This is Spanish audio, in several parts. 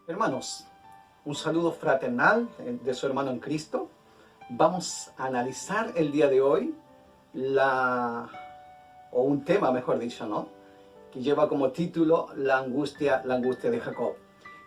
Hermanos, un saludo fraternal de su hermano en Cristo. Vamos a analizar el día de hoy un tema, mejor dicho, ¿no? Que lleva como título la angustia de Jacob.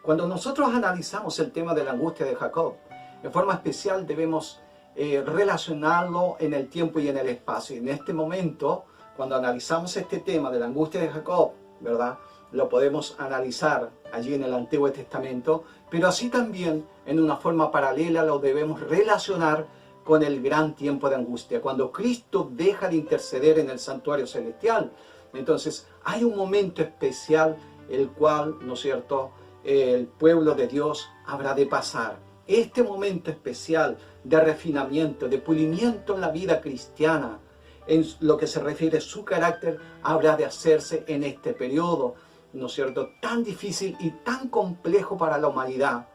Cuando nosotros analizamos el tema de la angustia de Jacob, en forma especial debemos relacionarlo en el tiempo y en el espacio. En este momento, cuando analizamos este tema de la angustia de Jacob, ¿verdad?, lo podemos analizar allí en el Antiguo Testamento, pero así también en una forma paralela lo debemos relacionar con el gran tiempo de angustia, cuando Cristo deja de interceder en el santuario celestial. Entonces hay un momento especial el cual, ¿no es cierto?, el pueblo de Dios habrá de pasar. Este momento especial de refinamiento, de pulimiento en la vida cristiana, en lo que se refiere a su carácter, habrá de hacerse en este periodo, ¿no es cierto?, tan difícil y tan complejo para la humanidad.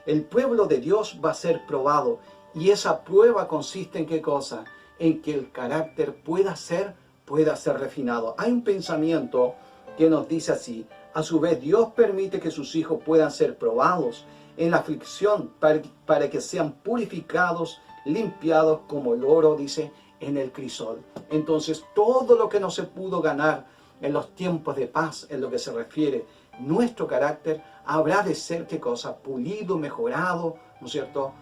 El pueblo de Dios va a ser probado, y esa prueba consiste en ¿qué cosa? En que el carácter pueda ser refinado. Hay un pensamiento que nos dice así: a su vez Dios permite que sus hijos puedan ser probados en la aflicción para que sean purificados, limpiados como el oro, dice, en el crisol. Entonces todo lo que no se pudo ganar en los tiempos de paz, en lo que se refiere nuestro carácter, habrá de ser ¿qué cosa? Pulido, mejorado, ¿no es cierto?,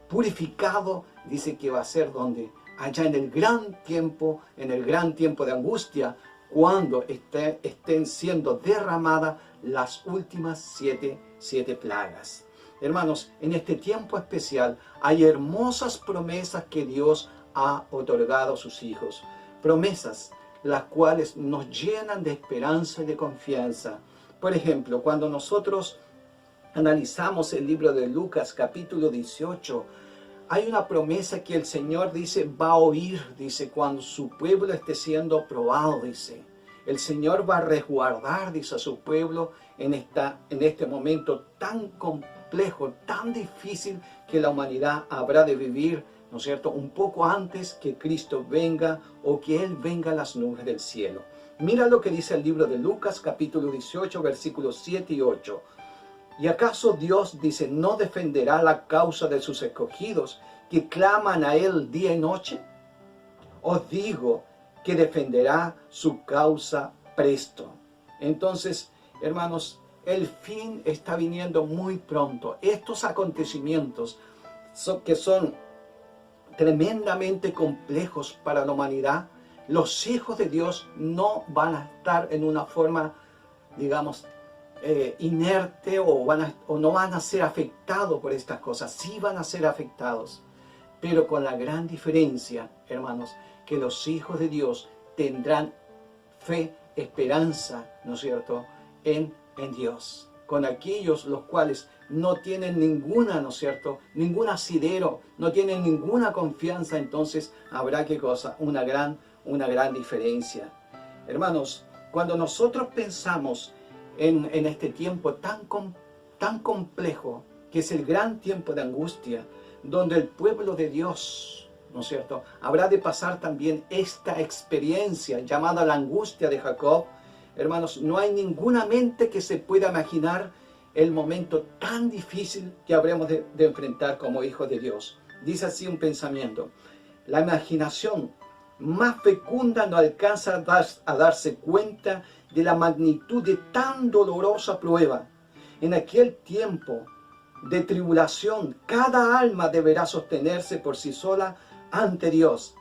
purificado. Dice que va a ser donde allá en el gran tiempo de angustia, cuando estén siendo derramadas las últimas siete plagas. Hermanos, en este tiempo especial hay hermosas promesas que Dios ha otorgado a sus hijos. Promesas las cuales nos llenan de esperanza y de confianza. Por ejemplo, cuando nosotros analizamos el libro de Lucas capítulo 18, hay una promesa que el Señor dice va a oír, dice, cuando su pueblo esté siendo probado, dice. El Señor va a resguardar, dice, a su pueblo en este momento tan complejo, tan difícil que la humanidad habrá de vivir, ¿no es cierto?, un poco antes que Cristo venga o que Él venga a las nubes del cielo. Mira lo que dice el libro de Lucas capítulo 18, versículos 7 y 8. ¿Y acaso Dios, dice, no defenderá la causa de sus escogidos que claman a Él día y noche? Os digo que defenderá su causa presto. Entonces, hermanos, el fin está viniendo muy pronto. Estos acontecimientos que son tremendamente complejos para la humanidad, los hijos de Dios no van a estar en una forma, digamos, inerte o no van a ser afectados por estas cosas. Sí van a ser afectados, pero con la gran diferencia, hermanos, que los hijos de Dios tendrán fe, esperanza, ¿no es cierto?, en Dios. Con aquellos los cuales no tienen ninguna, ¿no es cierto?, ningún asidero, no tienen ninguna confianza, entonces habrá ¿qué cosa? Una gran diferencia. Hermanos, cuando nosotros pensamos en este tiempo tan complejo, que es el gran tiempo de angustia, donde el pueblo de Dios, ¿no es cierto?, habrá de pasar también esta experiencia llamada la angustia de Jacob. Hermanos, no hay ninguna mente que se pueda imaginar el momento tan difícil que habremos de enfrentar como hijos de Dios. Dice así un pensamiento: la imaginación más fecunda no alcanza a darse cuenta de la magnitud de tan dolorosa prueba. En aquel tiempo de tribulación, cada alma deberá sostenerse por sí sola ante Dios.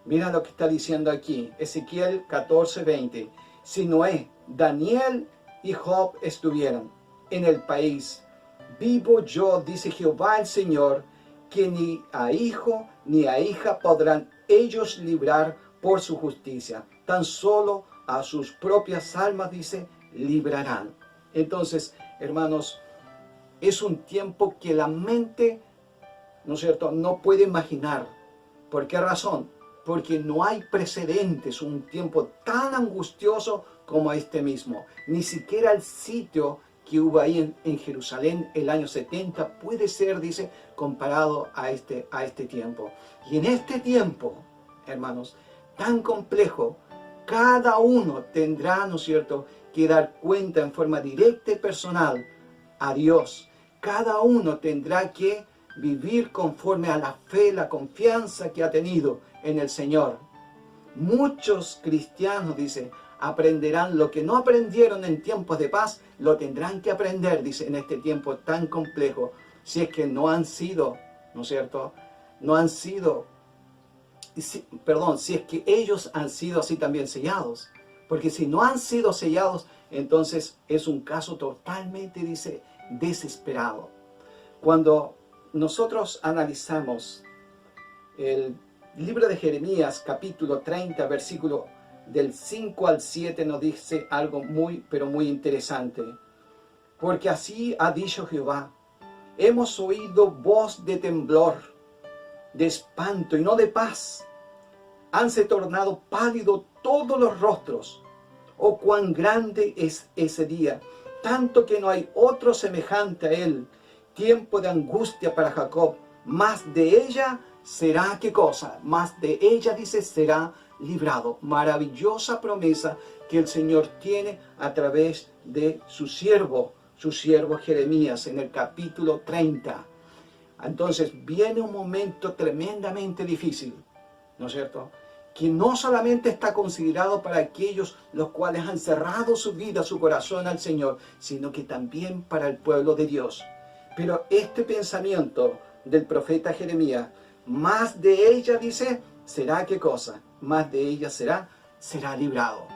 Mira lo que está diciendo aquí, Ezequiel 14:20. Si Noé, Daniel y Job estuvieran en el país, vivo yo, dice Jehová el Señor, que ni a hijo ni a hija podrán ellos librar por su justicia. Tan solo a sus propias almas, dice, librarán. Entonces, hermanos, es un tiempo que la mente, ¿no es cierto?, no puede imaginar. ¿Por qué razón? Porque no hay precedentes, un tiempo tan angustioso como este mismo. Ni siquiera el sitio que hubo ahí en Jerusalén el año 70 puede ser, dice, comparado a este tiempo. Y en este tiempo, hermanos, tan complejo, cada uno tendrá, ¿no es cierto?, que dar cuenta en forma directa y personal a Dios. Cada uno tendrá que vivir conforme a la fe, la confianza que ha tenido en el Señor. Muchos cristianos, dice, aprenderán lo que no aprendieron en tiempos de paz, lo tendrán que aprender, dice, en este tiempo tan complejo, si es que no han sido, ¿no es cierto? No han sido, si es que ellos han sido así también sellados. Porque si no han sido sellados, entonces es un caso totalmente, dice, desesperado. Cuando nosotros analizamos el libro de Jeremías, capítulo 30, versículo del 5 al 7, nos dice algo muy, pero muy interesante. Porque así ha dicho Jehová: hemos oído voz de temblor, de espanto y no de paz. Hanse tornado pálido todos los rostros. Oh, cuán grande es ese día, tanto que no hay otro semejante a él. Tiempo de angustia para Jacob, más de ella será, ¿qué cosa? Más de ella, dice, será librado. Maravillosa promesa que el Señor tiene a través de su siervo Jeremías en el capítulo 30. Entonces viene un momento tremendamente difícil, ¿no es cierto?, que no solamente está considerado para aquellos los cuales han cerrado su vida, su corazón al Señor, sino que también para el pueblo de Dios. Pero este pensamiento del profeta Jeremías, más de ella, dice, será, ¿qué cosa? Más de ella será librado.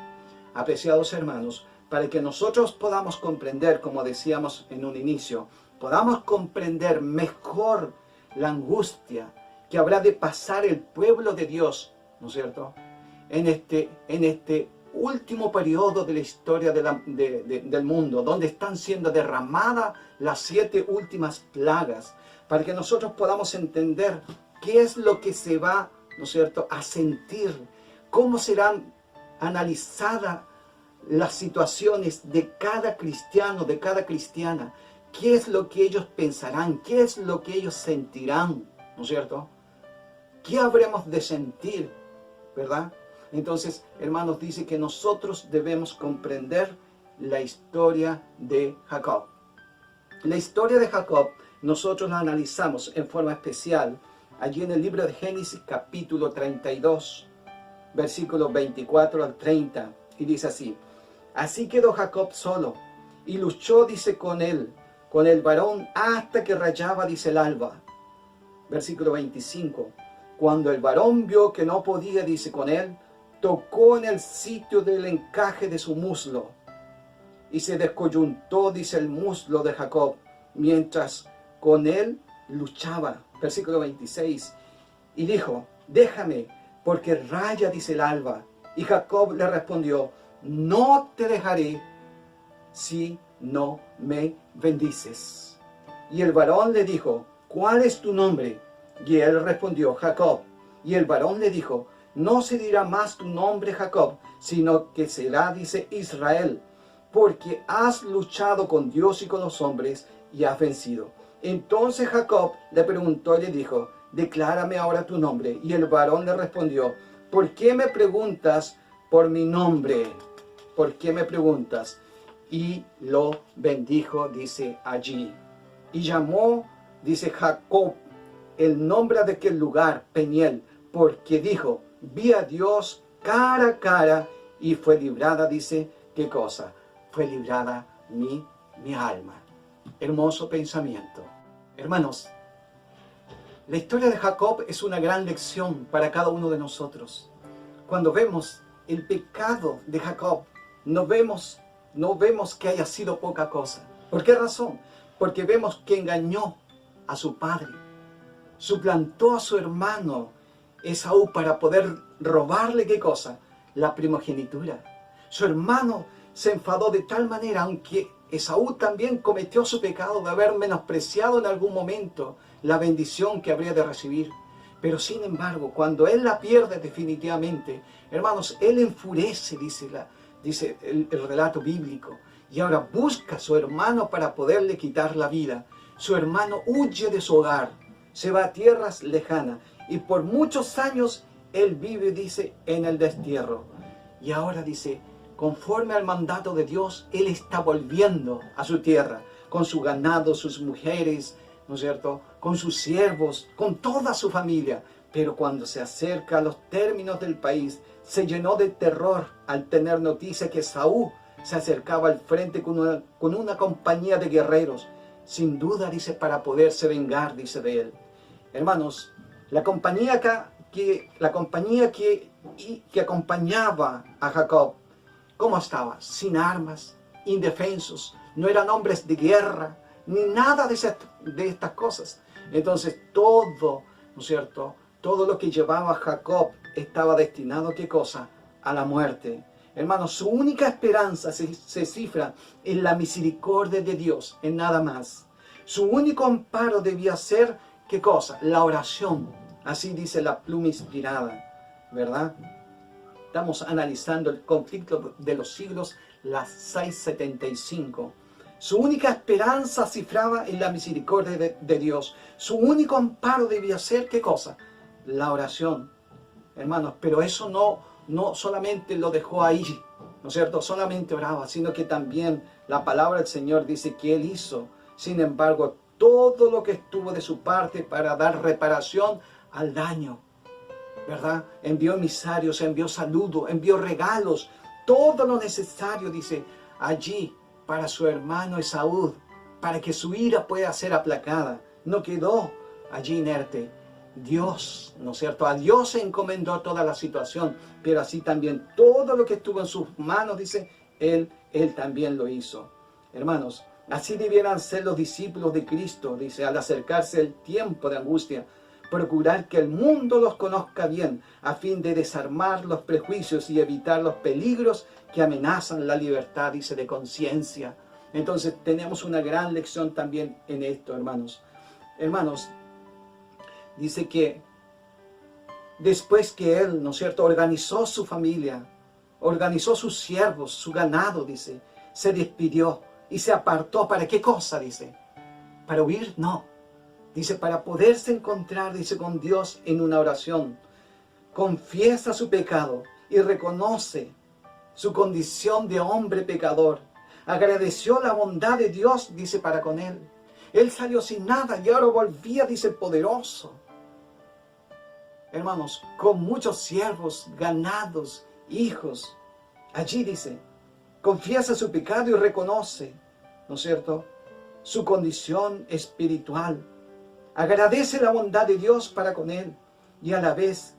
Apreciados hermanos, para que nosotros podamos comprender, como decíamos en un inicio, podamos comprender mejor la angustia que habrá de pasar el pueblo de Dios, ¿no es cierto?, en este último periodo de la historia del mundo, donde están siendo derramadas las 7 últimas plagas, para que nosotros podamos entender qué es lo que se va, ¿no es cierto?, a sentir, cómo serán analizadas las situaciones de cada cristiano, de cada cristiana, qué es lo que ellos pensarán, qué es lo que ellos sentirán, ¿no es cierto?, qué habremos de sentir, ¿verdad? Entonces, hermanos, dice que nosotros debemos comprender la historia de Jacob. La historia de Jacob nosotros la analizamos en forma especial allí en el libro de Génesis capítulo 32, versículos 24 al 30, y dice así: así quedó Jacob solo, y luchó, dice, con el varón, hasta que rayaba, dice, el alba. Versículo 25, cuando el varón vio que no podía, dice, con él, tocó en el sitio del encaje de su muslo, y se descoyuntó, dice, el muslo de Jacob, mientras con él luchaba. Versículo 26, y dijo: déjame, porque raya, dice, el alba. Y Jacob le respondió: no te dejaré si no me bendices. Y el varón le dijo: ¿cuál es tu nombre? Y él respondió: Jacob. Y el varón le dijo: no se dirá más tu nombre Jacob, sino que será, dice, Israel, porque has luchado con Dios y con los hombres y has vencido. Entonces Jacob le preguntó y le dijo: declárame ahora tu nombre. Y el varón le respondió: ¿por qué me preguntas por mi nombre? ¿Por qué me preguntas? Y lo bendijo, dice, allí. Y llamó, dice, Jacob el nombre de aquel lugar Peniel, porque dijo: vi a Dios cara a cara, y fue librada, dice, ¿qué cosa? Fue librada mi alma. Hermoso pensamiento. Hermanos, la historia de Jacob es una gran lección para cada uno de nosotros. Cuando vemos el pecado de Jacob, no vemos que haya sido poca cosa. ¿Por qué razón? Porque vemos que engañó a su padre, suplantó a su hermano Esaú para poder robarle, ¿qué cosa? La primogenitura. Su hermano se enfadó de tal manera, aunque Esaú también cometió su pecado de haber menospreciado en algún momento la bendición que habría de recibir. Pero sin embargo, cuando él la pierde definitivamente, hermanos, él enfurece, dice el relato bíblico, y ahora busca a su hermano para poderle quitar la vida. Su hermano huye de su hogar, se va a tierras lejanas, y por muchos años él vive, dice, en el destierro. Y ahora, dice, conforme al mandato de Dios, él está volviendo a su tierra. con su ganado, sus mujeres, ¿no es cierto?, con sus siervos, con toda su familia. Pero cuando se acerca a los términos del país, se llenó de terror al tener noticia que Saúl se acercaba al frente con una compañía de guerreros, sin duda, dice, para poderse vengar, dice, de él. Hermanos, la compañía que acompañaba a Jacob, ¿cómo estaba? Sin armas, indefensos, no eran hombres de guerra, ni nada de estas cosas. Entonces todo, ¿no es cierto?, todo lo que llevaba Jacob estaba destinado, ¿qué cosa? A la muerte. Hermanos, su única esperanza se cifra en la misericordia de Dios, en nada más. Su único amparo debía ser, ¿qué cosa? La oración. Así dice la pluma inspirada, ¿verdad? Estamos analizando el conflicto de los siglos, las 675. Su única esperanza cifraba en la misericordia de Dios. Su único amparo debía ser, ¿qué cosa? La oración, hermanos. Pero eso no solamente lo dejó ahí, ¿no es cierto? Solamente oraba, sino que también la palabra del Señor dice que Él hizo, sin embargo, todo lo que estuvo de su parte para dar reparación al daño, ¿verdad? Envió emisarios, envió saludos, envió regalos, todo lo necesario, dice, allí para su hermano Esaú, para que su ira pueda ser aplacada. No quedó allí inerte. Dios, ¿no es cierto? A Dios se encomendó toda la situación, pero así también todo lo que estuvo en sus manos, dice, Él también lo hizo. Hermanos, así debieran ser los discípulos de Cristo, dice, al acercarse el tiempo de angustia, procurar que el mundo los conozca bien, a fin de desarmar los prejuicios y evitar los peligros que amenazan la libertad, dice, de conciencia. Entonces tenemos una gran lección también en esto, hermanos. Hermanos, dice que después que él, ¿no es cierto?, organizó su familia, organizó sus siervos, su ganado, dice, se despidió y se apartó. ¿Para qué cosa? Dice, ¿para huir? No. Dice, para poderse encontrar, dice, con Dios en una oración. Confiesa su pecado y reconoce su condición de hombre pecador. Agradeció la bondad de Dios, dice, para con él. Él salió sin nada y ahora volvía, dice, poderoso. Hermanos, con muchos siervos, ganados, hijos. Allí dice, confiesa su pecado y reconoce, ¿no es cierto?, su condición espiritual. Agradece la bondad de Dios para con él y a la vez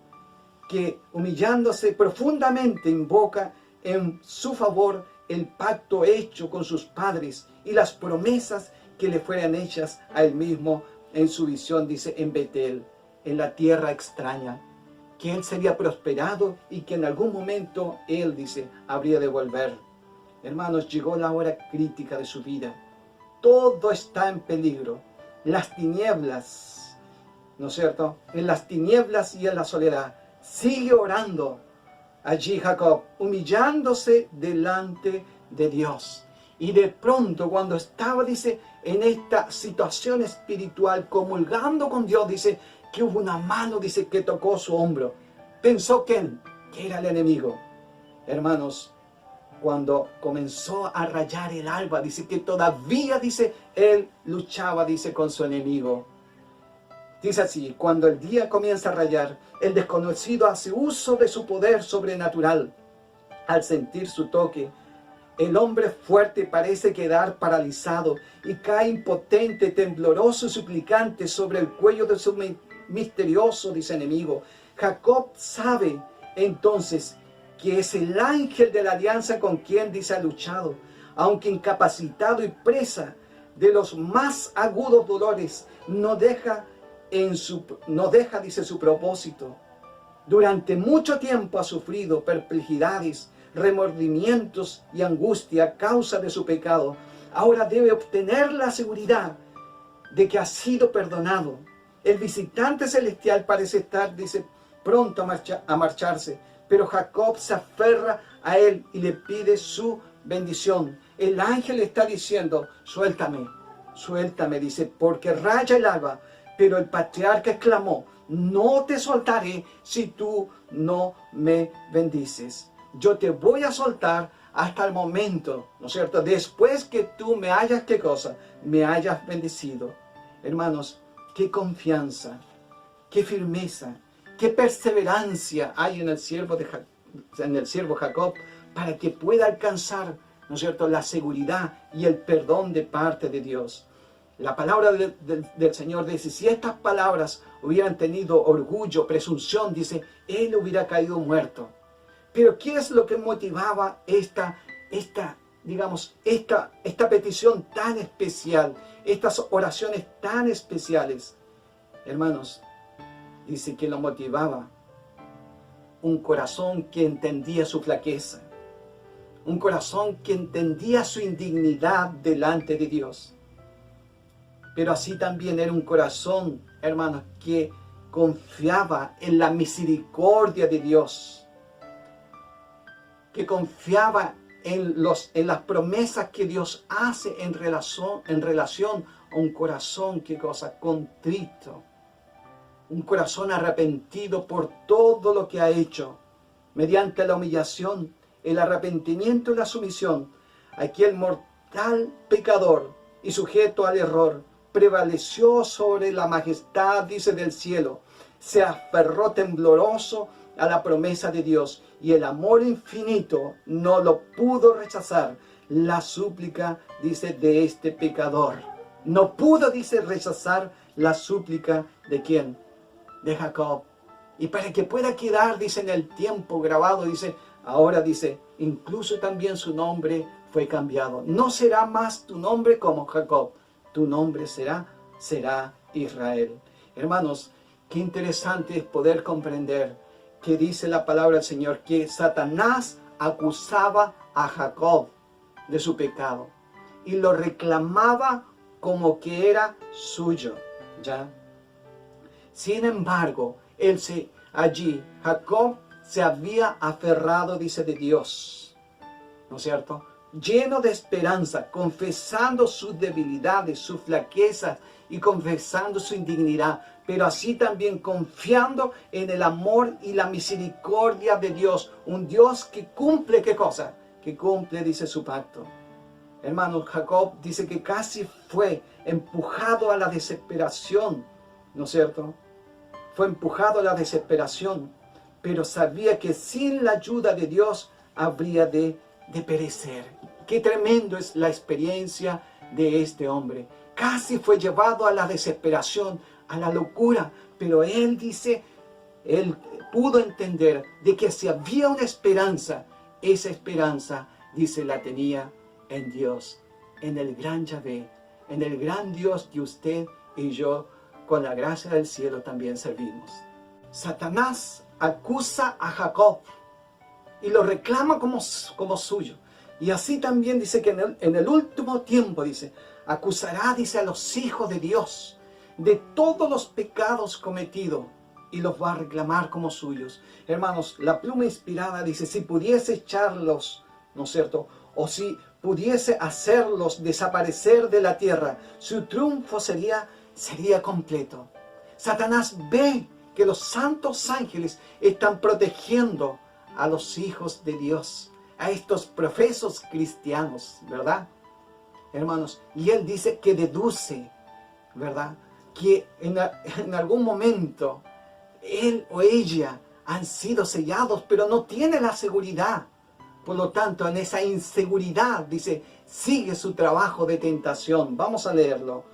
que, humillándose profundamente, invoca en su favor el pacto hecho con sus padres y las promesas que le fueran hechas a él mismo en su visión, dice, en Betel, en la tierra extraña, que él sería prosperado y que en algún momento él, dice, habría de volver. Hermanos, llegó la hora crítica de su vida. Todo está en peligro. Las tinieblas, ¿no es cierto?, en las tinieblas y en la soledad. Sigue orando allí Jacob, humillándose delante de Dios. Y de pronto, cuando estaba, dice, en esta situación espiritual, comulgando con Dios, dice, que hubo una mano, dice, que tocó su hombro. Pensó que era el enemigo. Hermanos, cuando comenzó a rayar el alba, dice que todavía, dice, él luchaba, dice, con su enemigo. Dice así, cuando el día comienza a rayar, el desconocido hace uso de su poder sobrenatural. Al sentir su toque, el hombre fuerte parece quedar paralizado y cae impotente, tembloroso y suplicante sobre el cuello de su misterioso, dice, enemigo. Jacob sabe entonces que es el ángel de la alianza con quien, dice, ha luchado. Aunque incapacitado y presa de los más agudos dolores, no deja, dice, su propósito. Durante mucho tiempo ha sufrido perplejidades, remordimientos y angustia a causa de su pecado. Ahora debe obtener la seguridad de que ha sido perdonado. El visitante celestial parece estar, dice, pronto a marcharse, pero Jacob se aferra a él y le pide su bendición. El ángel está diciendo, suéltame, suéltame, dice, porque raya el alba. Pero el patriarca exclamó, no te soltaré si tú no me bendices. Yo te voy a soltar hasta el momento, ¿no es cierto?, después que tú me hayas, ¿qué cosa?, me hayas bendecido. Hermanos, qué confianza, qué firmeza, qué perseverancia hay en el siervo Jacob para que pueda alcanzar, ¿no es cierto?, la seguridad y el perdón de parte de Dios. La palabra del Señor dice, si estas palabras hubieran tenido orgullo, presunción, dice, él hubiera caído muerto. Pero ¿qué es lo que motivaba esta petición tan especial, estas oraciones tan especiales? Hermanos, dice que lo motivaba un corazón que entendía su flaqueza, un corazón que entendía su indignidad delante de Dios. Pero así también era un corazón, hermanos, que confiaba en la misericordia de Dios, que confiaba en las promesas que Dios hace en relación a un corazón, ¿qué cosa? Contrito, un corazón arrepentido por todo lo que ha hecho, mediante la humillación, el arrepentimiento y la sumisión. Aquí el mortal pecador y sujeto al error prevaleció sobre la majestad, dice, del cielo, se aferró tembloroso a la promesa de Dios, y el amor infinito no lo pudo rechazar la súplica, dice, de este pecador. No pudo, dice, rechazar la súplica de ¿quién? De Jacob. Y para que pueda quedar, dice, en el tiempo grabado, dice, ahora dice, incluso también su nombre fue cambiado. No será más tu nombre como Jacob, tu nombre será Israel. Hermanos, qué interesante es poder comprender que dice la palabra del Señor que Satanás acusaba a Jacob de su pecado y lo reclamaba como que era suyo, ¿ya? Sin embargo, Jacob se había aferrado, dice, de Dios, ¿no es cierto?, lleno de esperanza, confesando sus debilidades, sus flaquezas y confesando su indignidad, pero así también confiando en el amor y la misericordia de Dios, un Dios que cumple, ¿qué cosa? Que cumple, dice, su pacto. Hermanos, Jacob dice que casi fue empujado a la desesperación, ¿no es cierto? Fue empujado a la desesperación, pero sabía que sin la ayuda de Dios habría de perecer. Qué tremendo es la experiencia de este hombre. Casi fue llevado a la desesperación, a la locura, pero él dice, él pudo entender de que si había una esperanza, esa esperanza, dice, la tenía en Dios, en el gran Yahvé, en el gran Dios que usted y yo, con la gracia del cielo, también servimos. Satanás acusa a Jacob y lo reclama como suyo. Y así también dice que en el último tiempo, dice, acusará, dice, a los hijos de Dios de todos los pecados cometidos y los va a reclamar como suyos. Hermanos, la pluma inspirada dice, si pudiese echarlos, ¿no es cierto?, o si pudiese hacerlos desaparecer de la tierra, su triunfo sería completo. Satanás ve que los santos ángeles están protegiendo a los hijos de Dios, a estos profesos cristianos, ¿verdad? Hermanos, y él dice que deduce, ¿verdad?, que en algún momento él o ella han sido sellados, pero no tiene la seguridad. Por lo tanto, en esa inseguridad, dice, sigue su trabajo de tentación. Vamos a leerlo.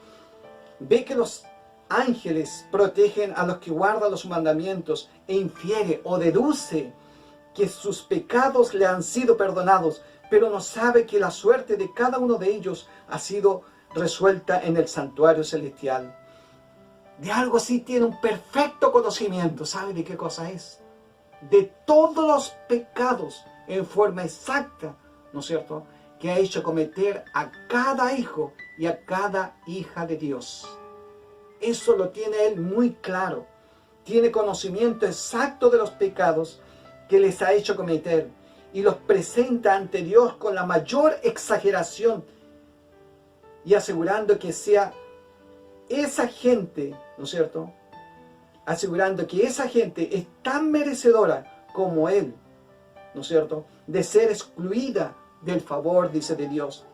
Ve que los ángeles protegen a los que guardan los mandamientos e infiere o deduce que sus pecados le han sido perdonados, pero no sabe que la suerte de cada uno de ellos ha sido resuelta en el santuario celestial. De algo así tiene un perfecto conocimiento. ¿Sabe de qué cosa es? De todos los pecados en forma exacta, ¿no es cierto?, que ha hecho cometer a cada hijo y a cada hija de Dios. Eso lo tiene él muy claro. Tiene conocimiento exacto de los pecados que les ha hecho cometer y los presenta ante Dios con la mayor exageración y asegurando que sea esa gente, ¿no es cierto?, asegurando que esa gente es tan merecedora como él, ¿no es cierto?, de ser excluida del favor, dice, de Dios.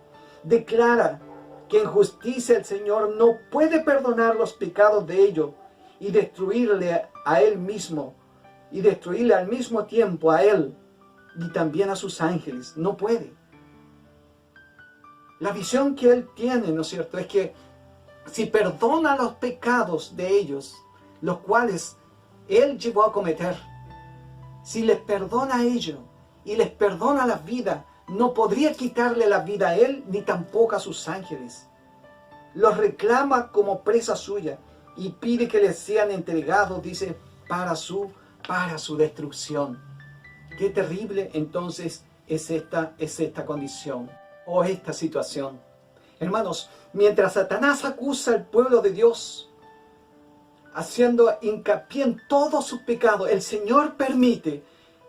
Declara que en justicia el Señor no puede perdonar los pecados de ellos y destruirle a Él mismo, y destruirle al mismo tiempo a Él y también a sus ángeles. No puede. La visión que Él tiene, ¿no es cierto?, es que si perdona los pecados de ellos, los cuales Él llevó a cometer, si les perdona a ellos y les perdona la vida, no podría quitarle la vida a Él ni tampoco a sus ángeles. Los reclama como presa suya y pide que les sean entregados, dice, para su destrucción. Qué terrible entonces es esta condición o esta situación. Hermanos, mientras Satanás acusa al pueblo de Dios, haciendo hincapié en todos sus pecados, el Señor permite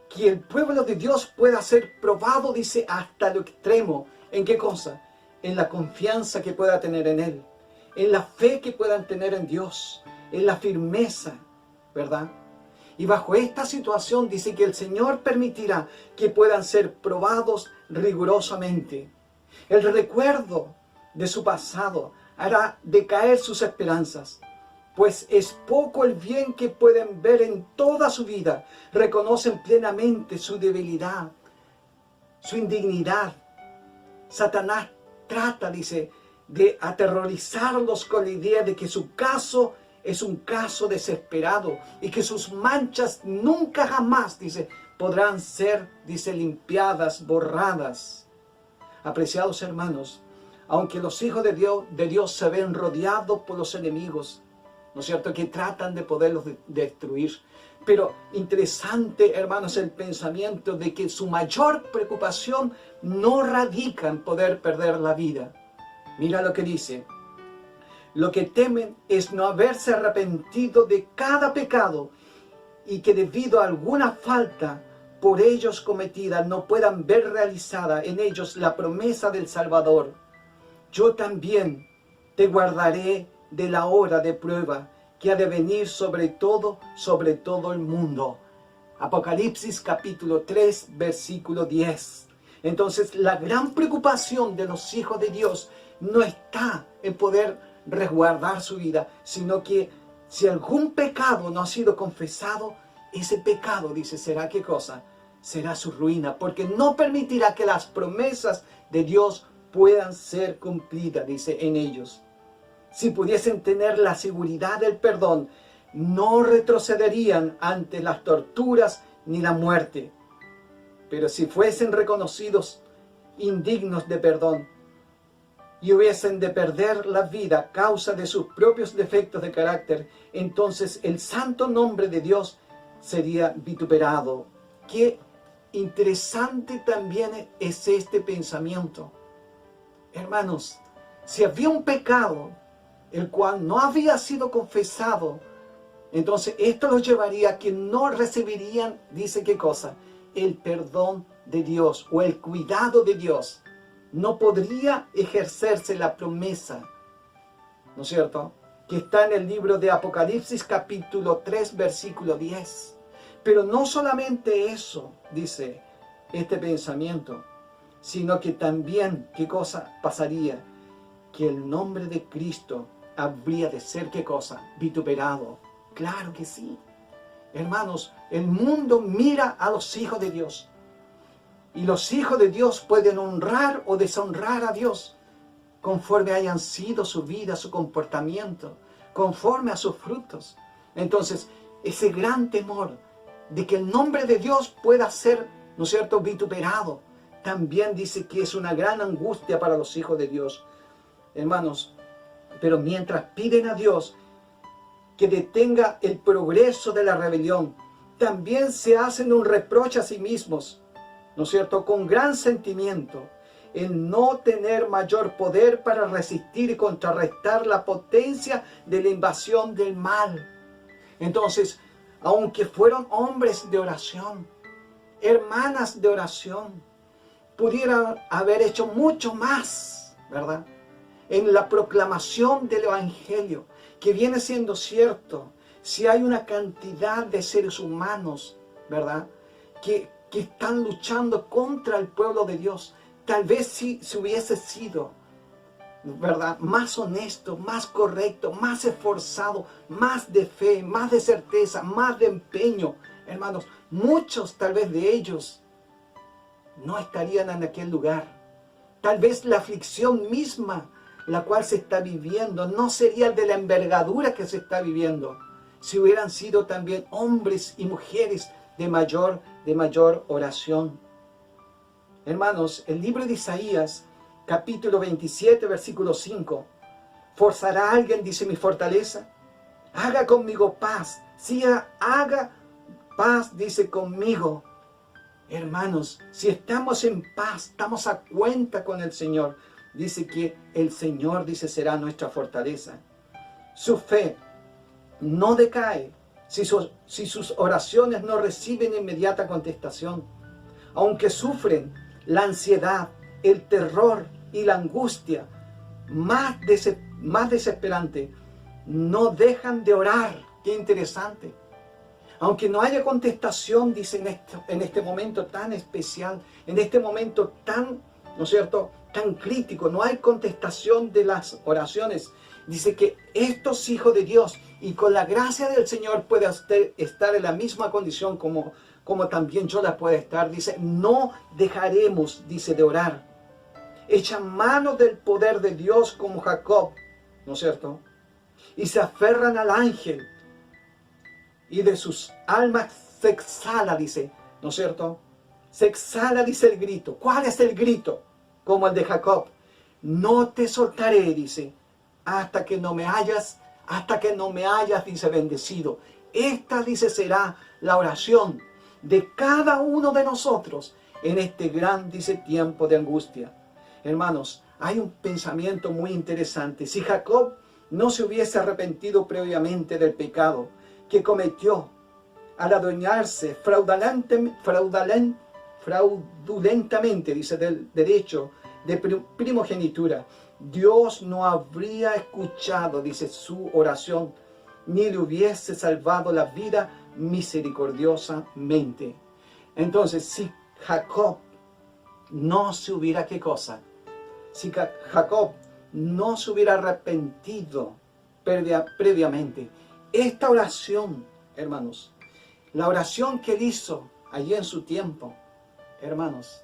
que el pueblo de Dios pueda ser probado, dice, hasta lo extremo. ¿En qué cosa? En la confianza que pueda tener en Él, en la fe que puedan tener en Dios, en la firmeza, ¿verdad? Y bajo esta situación dice que el Señor permitirá que puedan ser probados rigurosamente. El recuerdo de su pasado hará decaer sus esperanzas, pues es poco el bien que pueden ver en toda su vida. Reconocen plenamente su debilidad, su indignidad. Satanás trata, dice, de aterrorizarlos con la idea de que su caso es un caso desesperado y que sus manchas nunca jamás, dice, podrán ser, dice, limpiadas, borradas. Apreciados hermanos, aunque los hijos de Dios se ven rodeados por los enemigos, ¿no es cierto?, que tratan de poderlos destruir. Pero interesante, hermanos, el pensamiento de que su mayor preocupación no radica en poder perder la vida. Mira lo que dice. Lo que temen es no haberse arrepentido de cada pecado y que debido a alguna falta por ellos cometida no puedan ver realizada en ellos la promesa del Salvador. Yo también te guardaré de la hora de prueba que ha de venir sobre todo el mundo. Apocalipsis capítulo 3, versículo 10. Entonces la gran preocupación de los hijos de Dios no está en poder resguardar su vida, sino que si algún pecado no ha sido confesado, ese pecado, dice, será ¿qué cosa? Será su ruina, porque no permitirá que las promesas de Dios puedan ser cumplidas, dice, en ellos. Si pudiesen tener la seguridad del perdón, no retrocederían ante las torturas ni la muerte. Pero si fuesen reconocidos indignos de perdón y hubiesen de perder la vida a causa de sus propios defectos de carácter, entonces el santo nombre de Dios sería vituperado. Qué interesante también es este pensamiento. Hermanos, si había un pecado el cual no había sido confesado, entonces esto los llevaría a que no recibirían, dice qué cosa, el perdón de Dios o el cuidado de Dios. No podría ejercerse la promesa, ¿no es cierto?, que está en el libro de Apocalipsis capítulo 3, versículo 10. Pero no solamente eso, dice este pensamiento, sino que también, ¿qué cosa pasaría? Que el nombre de Cristo habría de ser, ¿qué cosa? Vituperado. Claro que sí. Hermanos, el mundo mira a los hijos de Dios. Y los hijos de Dios pueden honrar o deshonrar a Dios conforme hayan sido su vida, su comportamiento, conforme a sus frutos. Entonces, ese gran temor de que el nombre de Dios pueda ser, ¿no es cierto?, vituperado, también dice que es una gran angustia para los hijos de Dios. Hermanos, pero mientras piden a Dios que detenga el progreso de la rebelión, también se hacen un reproche a sí mismos, ¿no es cierto?, con gran sentimiento, el no tener mayor poder para resistir y contrarrestar la potencia de la invasión del mal. Entonces, aunque fueron hombres de oración, hermanas de oración, pudieran haber hecho mucho más, ¿verdad?, en la proclamación del Evangelio, que viene siendo cierto, si hay una cantidad de seres humanos, ¿verdad?, que están luchando contra el pueblo de Dios. Tal vez si hubiese sido ¿verdad? Más honesto, más correcto, más esforzado, más de fe, más de certeza, más de empeño. Hermanos, muchos tal vez de ellos no estarían en aquel lugar. Tal vez la aflicción misma, la cual se está viviendo, no sería de la envergadura que se está viviendo, si hubieran sido también hombres y mujeres de mayor oración. Hermanos, el libro de Isaías, capítulo 27, versículo 5. ¿Forzará alguien, dice mi fortaleza? Haga conmigo paz. Sí, haga paz, dice conmigo. Hermanos, si estamos en paz, estamos a cuenta con el Señor. Dice que el Señor, dice, será nuestra fortaleza. Su fe no decae si sus oraciones no reciben inmediata contestación. Aunque sufren la ansiedad, el terror y la angustia más desesperante, no dejan de orar. Qué interesante. Aunque no haya contestación, dice, en este momento tan especial, en este momento tan, ¿no es cierto?, tan crítico, no hay contestación de las oraciones. Dice que estos hijos de Dios, y con la gracia del Señor, puede estar en la misma condición como también yo la puedo estar. Dice, no dejaremos, dice, de orar. Echan mano del poder de Dios como Jacob, ¿no es cierto? Y se aferran al ángel. Y de sus almas se exhala, dice, ¿no es cierto? Se exhala, dice el grito. ¿Cuál es el grito? Como el de Jacob. No te soltaré, dice, hasta que no me hayas, dice, bendecido. Esta, dice, será la oración de cada uno de nosotros en este gran, dice, tiempo de angustia. Hermanos, hay un pensamiento muy interesante. Si Jacob no se hubiese arrepentido previamente del pecado que cometió al adueñarse fraudulentamente, dice, del derecho de primogenitura, Dios no habría escuchado, dice, su oración, ni le hubiese salvado la vida misericordiosamente. Entonces, si Jacob no se hubiera, ¿qué cosa? Si Jacob no se hubiera arrepentido previamente, esta oración, hermanos, la oración que él hizo allí en su tiempo, hermanos,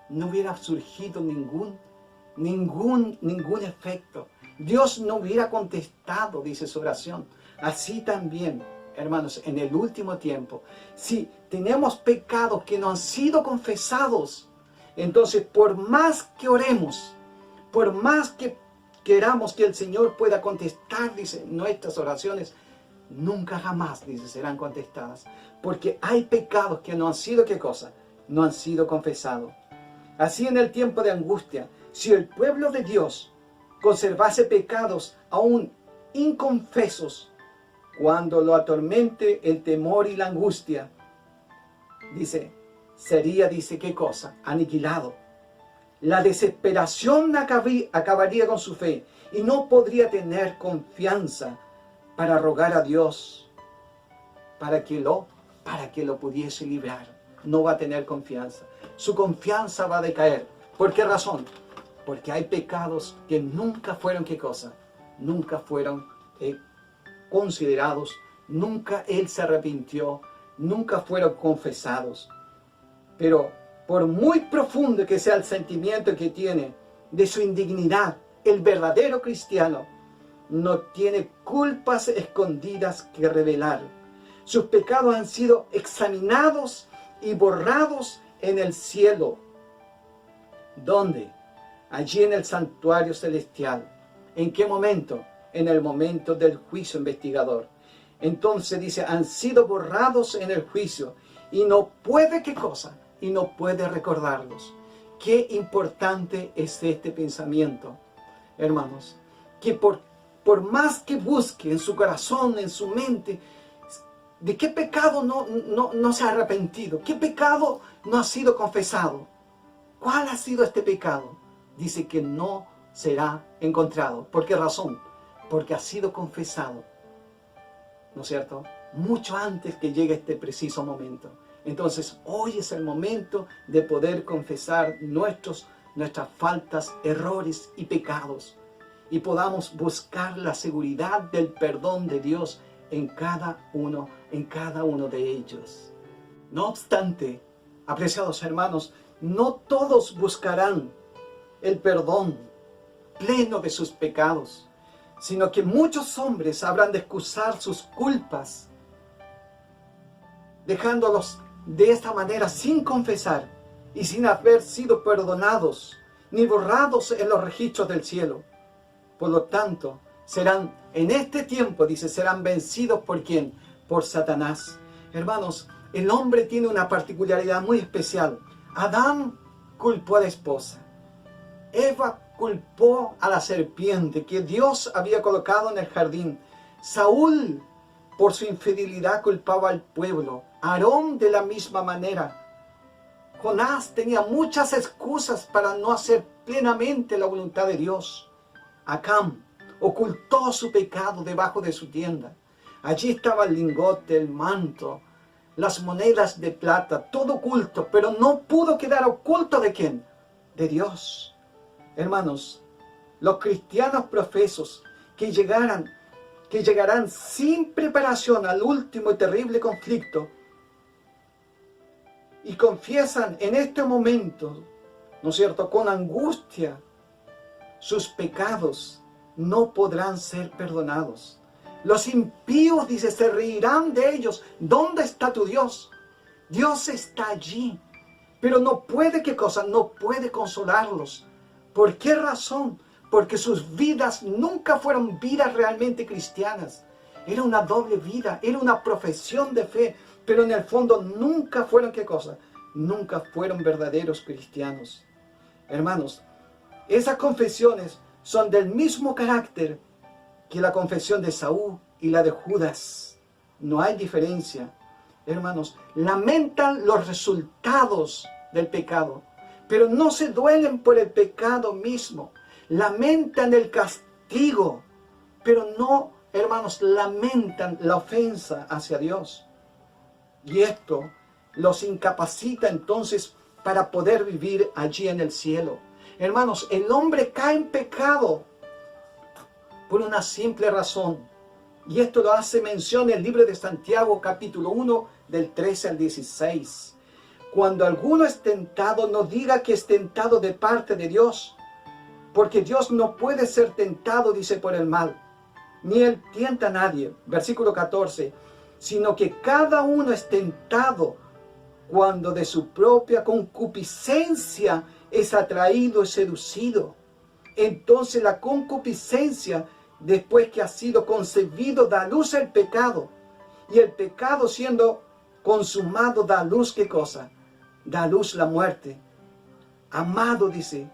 no hubiera surgido ningún efecto. Dios no hubiera contestado, dice, su oración. Así también, hermanos, en el último tiempo, si tenemos pecados que no han sido confesados, entonces por más que oremos, por más que queramos que el Señor pueda contestar, dice, nuestras oraciones, nunca jamás, dice, serán contestadas. Porque hay pecados que no han sido, ¿qué cosa? No han sido confesados. Así en el tiempo de angustia, si el pueblo de Dios conservase pecados aún inconfesos, cuando lo atormente el temor y la angustia, dice, sería, dice, ¿qué cosa? Aniquilado. La desesperación acabaría con su fe y no podría tener confianza para rogar a Dios para que lo pudiese librar. No va a tener confianza. Su confianza va a decaer. ¿Por qué razón? Porque hay pecados que nunca fueron, ¿qué cosa? Nunca fueron considerados, nunca él se arrepintió, nunca fueron confesados. Pero por muy profundo que sea el sentimiento que tiene de su indignidad, el verdadero cristiano no tiene culpas escondidas que revelar. Sus pecados han sido examinados y borrados en el cielo. ¿Dónde? Allí en el santuario celestial. ¿En qué momento? En el momento del juicio investigador. Entonces dice, han sido borrados en el juicio y no puede, ¿qué cosa? Y no puede recordarlos. Qué importante es este pensamiento, hermanos, que por más que busque en su corazón, en su mente, ¿de qué pecado no se ha arrepentido? ¿Qué pecado no ha sido confesado? ¿Cuál ha sido este pecado? Dice que no será encontrado. ¿Por qué razón? Porque ha sido confesado, ¿no es cierto? Mucho antes que llegue este preciso momento. Entonces, hoy es el momento de poder confesar nuestras faltas, errores y pecados. y podamos buscar la seguridad del perdón de Dios en cada uno de ellos. No obstante, apreciados hermanos, no todos buscarán el perdón pleno de sus pecados, sino que muchos hombres habrán de excusar sus culpas, dejándolos de esta manera sin confesar y sin haber sido perdonados ni borrados en los registros del cielo. Por lo tanto, serán en este tiempo, dice, serán vencidos ¿por quién? Por Satanás. Hermanos, el hombre tiene una particularidad muy especial. Adán culpó a la esposa. Eva culpó a la serpiente que Dios había colocado en el jardín. Saúl, por su infidelidad, culpaba al pueblo. Aarón de la misma manera. Jonás tenía muchas excusas para no hacer plenamente la voluntad de Dios. Acán ocultó su pecado debajo de su tienda. Allí estaba el lingote, el manto, las monedas de plata, todo oculto, pero no pudo quedar oculto ¿de quién? De Dios. Hermanos, los cristianos profesos que llegarán sin preparación al último y terrible conflicto y confiesan en este momento, ¿no es cierto?, con angustia, sus pecados, no podrán ser perdonados. Los impíos, dice, se reirán de ellos. ¿Dónde está tu Dios? Dios está allí, pero no puede, ¿qué cosa? No puede consolarlos. ¿Por qué razón? Porque sus vidas nunca fueron vidas realmente cristianas. Era una doble vida, era una profesión de fe, pero en el fondo nunca fueron, ¿qué cosa? Nunca fueron verdaderos cristianos. Hermanos, esas confesiones son del mismo carácter que la confesión de Saúl y la de Judas. No hay diferencia. Hermanos, lamentan los resultados del pecado, pero no se duelen por el pecado mismo. Lamentan el castigo, pero no, hermanos, lamentan la ofensa hacia Dios. Y esto los incapacita entonces para poder vivir allí en el cielo. Hermanos, el hombre cae en pecado por una simple razón. Y esto lo hace mención en el libro de Santiago, capítulo 1, del 13 al 16. Cuando alguno es tentado, no diga que es tentado de parte de Dios, porque Dios no puede ser tentado, dice, por el mal, ni Él tienta a nadie. Versículo 14, sino que cada uno es tentado cuando de su propia concupiscencia es atraído y seducido. Entonces la concupiscencia, después que ha sido concebido, da a luz el pecado. Y el pecado, siendo consumado, da a luz, ¿qué cosa? Da a luz la muerte. Amado, dice,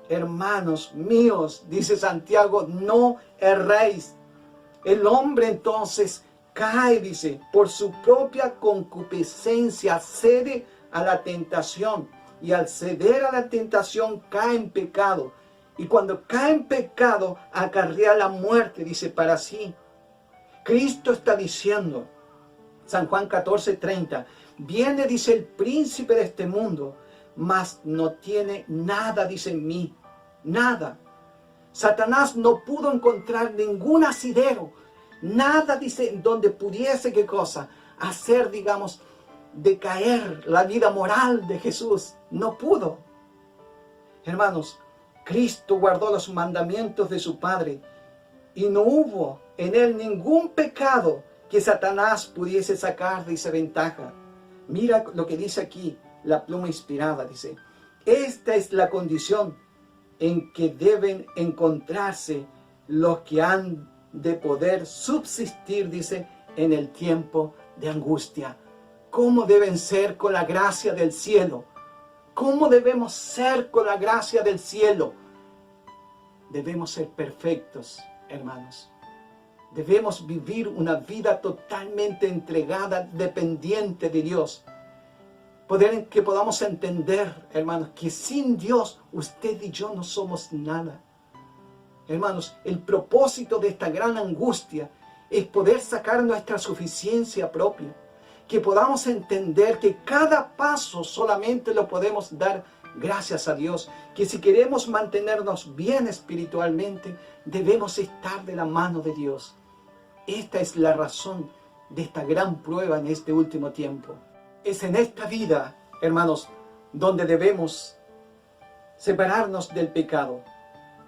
hermanos míos, dice Santiago, no erréis. El hombre entonces cae, dice, por su propia concupiscencia, cede a la tentación. Y al ceder a la tentación cae en pecado. Y cuando cae en pecado, acarrea la muerte, dice, para sí. Cristo está diciendo, San Juan 14:30, viene, dice, el príncipe de este mundo, mas no tiene nada, dice, en mí, nada. Satanás no pudo encontrar ningún asidero, nada, dice, donde pudiese, ¿qué cosa? Hacer, digamos, decaer la vida moral de Jesús. No pudo. Hermanos, Cristo guardó los mandamientos de su Padre y no hubo en él ningún pecado que Satanás pudiese sacar, dice, ventaja. Mira lo que dice aquí la pluma inspirada, dice, esta es la condición en que deben encontrarse los que han de poder subsistir, dice, en el tiempo de angustia. ¿Cómo deben ser con la gracia del cielo? ¿Cómo debemos ser con la gracia del cielo? Debemos ser perfectos, hermanos. Debemos vivir una vida totalmente entregada, dependiente de Dios. Que podamos entender, hermanos, que sin Dios, usted y yo no somos nada. Hermanos, el propósito de esta gran angustia es poder sacar nuestra suficiencia propia. Que podamos entender que cada paso solamente lo podemos dar Gracias a Dios, que si queremos mantenernos bien espiritualmente, debemos estar de la mano de Dios. Esta es la razón de esta gran prueba en este último tiempo. Es en esta vida, hermanos, donde debemos separarnos del pecado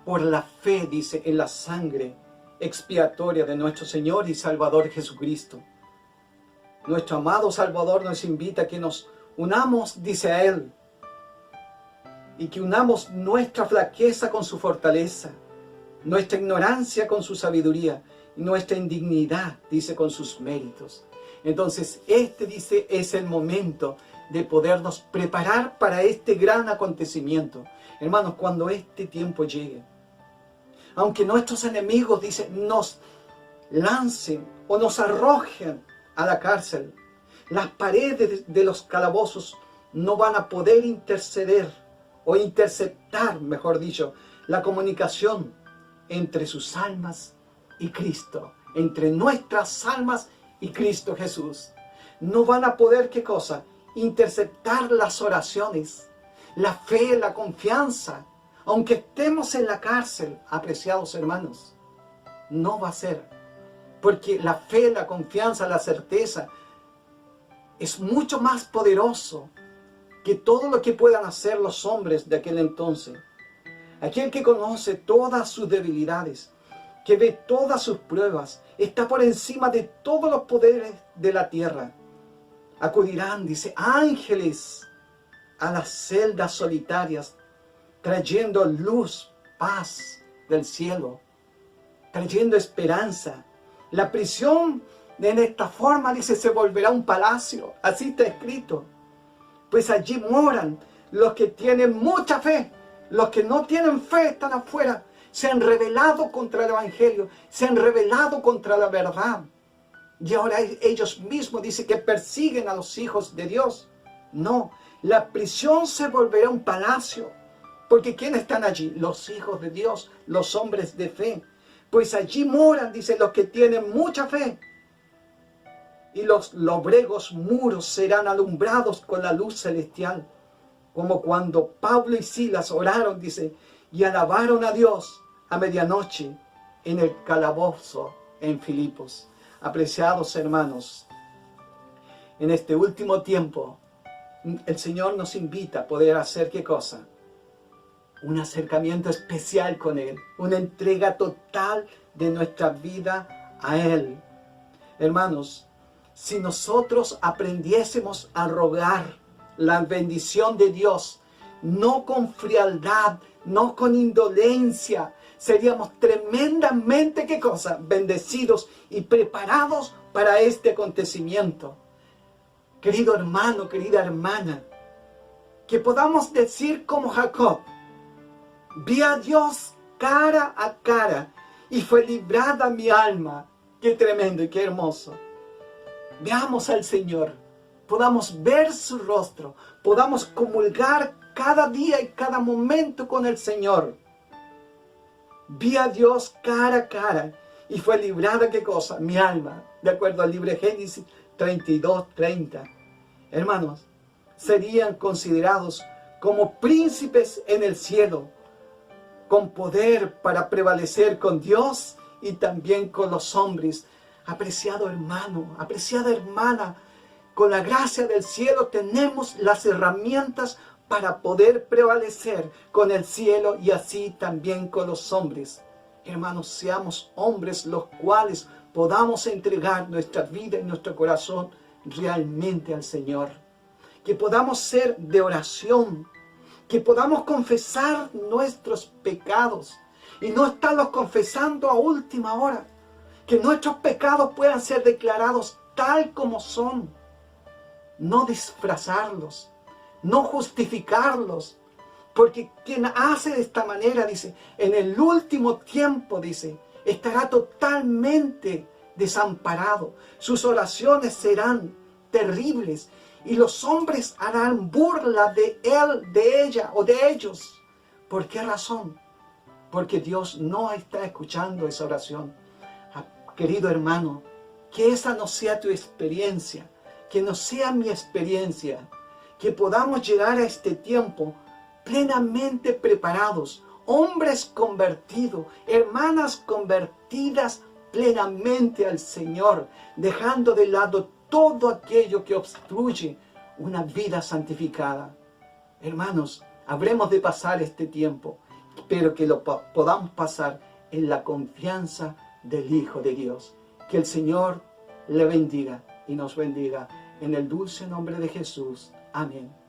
por la fe, dice, en la sangre expiatoria de nuestro Señor y Salvador Jesucristo. Nuestro amado Salvador nos invita a que nos unamos, dice a Él, y que unamos nuestra flaqueza con su fortaleza, nuestra ignorancia con su sabiduría, y nuestra indignidad, dice, con sus méritos. Entonces, dice, es el momento de podernos preparar para este gran acontecimiento. Hermanos, cuando este tiempo llegue, aunque nuestros enemigos, dice, nos lancen o nos arrojen a la cárcel, las paredes de los calabozos no van a poder interceder o interceptar, mejor dicho, la comunicación entre sus almas y Cristo, entre nuestras almas y Cristo Jesús. No van a poder, ¿qué cosa? Interceptar las oraciones, la fe, la confianza. Aunque estemos en la cárcel, apreciados hermanos, no va a ser. Porque la fe, la confianza, la certeza es mucho más poderoso que todo lo que puedan hacer los hombres de aquel entonces. Aquel que conoce todas sus debilidades, que ve todas sus pruebas, está por encima de todos los poderes de la tierra. Acudirán, dice, ángeles a las celdas solitarias, trayendo luz, paz del cielo, trayendo esperanza. La prisión en esta forma, dice, se volverá un palacio. Así está escrito. Pues allí moran los que tienen mucha fe. Los que no tienen fe están afuera. Se han rebelado contra el Evangelio. Se han rebelado contra la verdad. Y ahora ellos mismos dicen que persiguen a los hijos de Dios. No, la prisión se volverá un palacio. Porque ¿quiénes están allí? Los hijos de Dios, los hombres de fe. Pues allí moran, dice, los que tienen mucha fe. Y los lobregos muros serán alumbrados con la luz celestial. Como cuando Pablo y Silas oraron, dice, y alabaron a Dios a medianoche en el calabozo en Filipos. Apreciados hermanos, en este último tiempo, el Señor nos invita a poder hacer ¿qué cosa? Un acercamiento especial con Él, una entrega total de nuestra vida a Él. Hermanos, si nosotros aprendiésemos a rogar la bendición de Dios, no con frialdad, no con indolencia, seríamos tremendamente, ¿qué cosa? Bendecidos y preparados para este acontecimiento. Querido hermano, querida hermana, que podamos decir como Jacob, vi a Dios cara a cara y fue librada mi alma. Qué tremendo y qué hermoso. Veamos al Señor, podamos ver su rostro, podamos comulgar cada día y cada momento con el Señor. Vi a Dios cara a cara y fue librada, ¿qué cosa? Mi alma, de acuerdo al libro de Génesis 32:30. Hermanos, serían considerados como príncipes en el cielo, con poder para prevalecer con Dios y también con los hombres. Apreciado hermano, apreciada hermana, con la gracia del cielo tenemos las herramientas para poder prevalecer con el cielo y así también con los hombres. Hermanos, seamos hombres los cuales podamos entregar nuestra vida y nuestro corazón realmente al Señor. Que podamos ser de oración, que podamos confesar nuestros pecados y no estarlos confesando a última hora. Que nuestros pecados puedan ser declarados tal como son. No disfrazarlos, no justificarlos. Porque quien hace de esta manera, dice, en el último tiempo, dice, estará totalmente desamparado. Sus oraciones serán terribles y los hombres harán burla de él, de ella o de ellos. ¿Por qué razón? Porque Dios no está escuchando esa oración. Querido hermano, que esa no sea tu experiencia, que no sea mi experiencia, que podamos llegar a este tiempo plenamente preparados, hombres convertidos, hermanas convertidas plenamente al Señor, dejando de lado todo aquello que obstruye una vida santificada. Hermanos, habremos de pasar este tiempo, pero que lo podamos pasar en la confianza del Hijo de Dios. Que el Señor le bendiga y nos bendiga en el dulce nombre de Jesús. Amén.